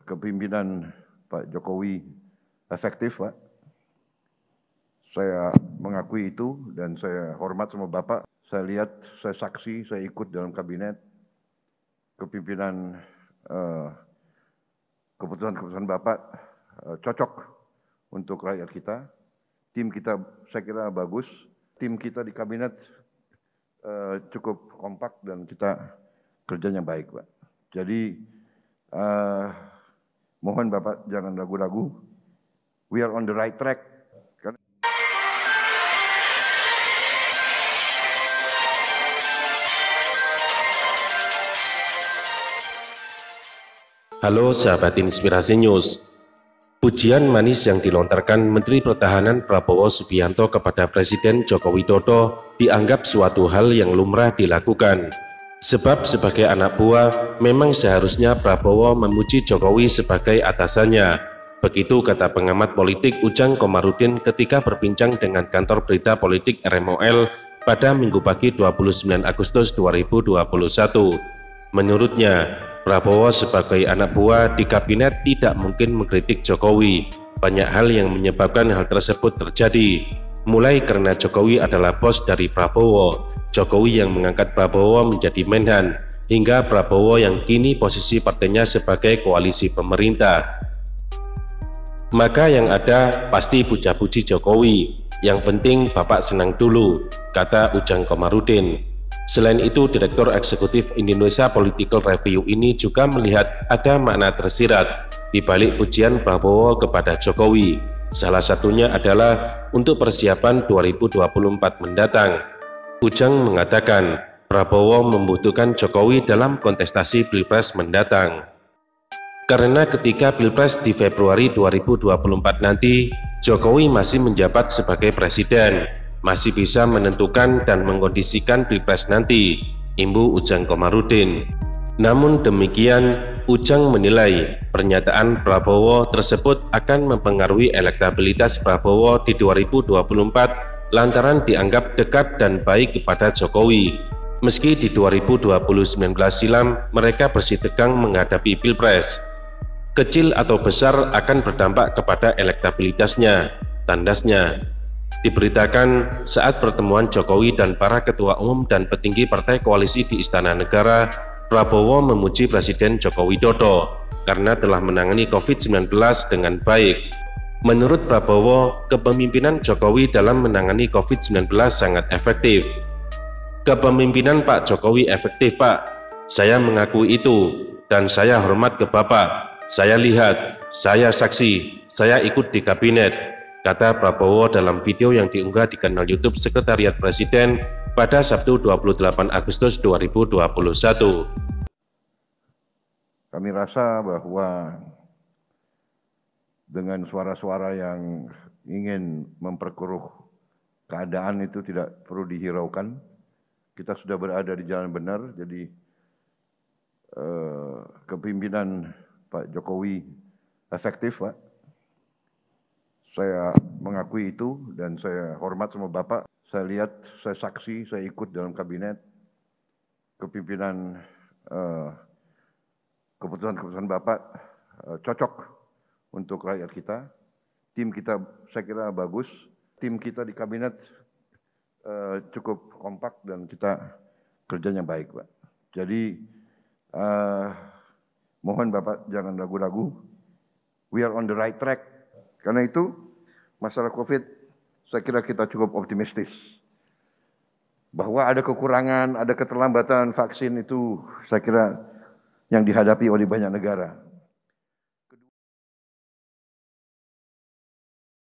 kepemimpinan Pak Jokowi efektif, Pak. Saya mengakui itu dan saya hormat sama Bapak. Saya lihat, saya saksi, saya ikut dalam kabinet. Kepemimpinan keputusan-keputusan Bapak cocok untuk rakyat kita. Tim kita saya kira bagus. Tim kita di kabinet cukup kompak dan kita kerjanya baik, Pak. Jadi mohon Bapak jangan ragu-ragu. We are on the right track. Halo sahabat Inspirasi News. Pujian manis yang dilontarkan Menteri Pertahanan Prabowo Subianto kepada Presiden Joko Widodo dianggap suatu hal yang lumrah dilakukan. Sebab sebagai anak buah, memang seharusnya Prabowo memuji Jokowi sebagai atasannya. Begitu kata pengamat politik Ujang Komarudin ketika berbincang dengan kantor berita politik RMOL pada Minggu pagi 29 Agustus 2021. Menurutnya, Prabowo sebagai anak buah di kabinet tidak mungkin mengkritik Jokowi. Banyak hal yang menyebabkan hal tersebut terjadi. Mulai karena Jokowi adalah bos dari Prabowo, Jokowi yang mengangkat Prabowo menjadi menhan, hingga Prabowo yang kini posisi partainya sebagai koalisi pemerintah. Maka yang ada pasti puja-puji Jokowi. Yang penting Bapak senang dulu, kata Ujang Komarudin. Selain itu, Direktur Eksekutif Indonesia Political Review ini juga melihat ada makna tersirat di balik pujian Prabowo kepada Jokowi. Salah satunya adalah untuk persiapan 2024 mendatang. Ujang mengatakan Prabowo membutuhkan Jokowi dalam kontestasi Pilpres mendatang. Karena ketika Pilpres di Februari 2024 nanti, Jokowi masih menjabat sebagai presiden, masih bisa menentukan dan mengkondisikan Pilpres nanti, imbu Ujang Komarudin. Namun demikian, Ujang menilai pernyataan Prabowo tersebut akan mempengaruhi elektabilitas Prabowo di 2024 lantaran dianggap dekat dan baik kepada Jokowi. Meski di 2019 silam mereka bersitegang menghadapi Pilpres, kecil atau besar akan berdampak kepada elektabilitasnya, tandasnya. Diberitakan saat pertemuan Jokowi dan para ketua umum dan petinggi partai koalisi di Istana Negara, Prabowo memuji Presiden Joko Widodo karena telah menangani COVID-19 dengan baik. Menurut Prabowo, kepemimpinan Jokowi dalam menangani COVID-19 sangat efektif. Kepemimpinan Pak Jokowi efektif, Pak. Saya mengakui itu dan saya hormat ke Bapak. Saya lihat, saya saksi, saya ikut di kabinet, kata Prabowo dalam video yang diunggah di kanal YouTube Sekretariat Presiden pada Sabtu 28 Agustus 2021. Kami rasa bahwa dengan suara-suara yang ingin memperkeruh keadaan itu tidak perlu dihiraukan. Kita sudah berada di jalan benar, jadi kepemimpinan Pak Jokowi efektif, Pak. Saya mengakui itu dan saya hormat sama Bapak. Saya lihat, saya saksi, saya ikut dalam kabinet. Kepemimpinan keputusan-keputusan Bapak cocok untuk rakyat kita. Tim kita saya kira bagus. Tim kita di kabinet cukup kompak dan kita kerjanya baik, Pak. Jadi mohon Bapak jangan ragu-ragu. We are on the right track. Karena itu, masalah COVID, saya kira kita cukup optimistis. Bahwa ada kekurangan, ada keterlambatan vaksin itu, saya kira yang dihadapi oleh banyak negara.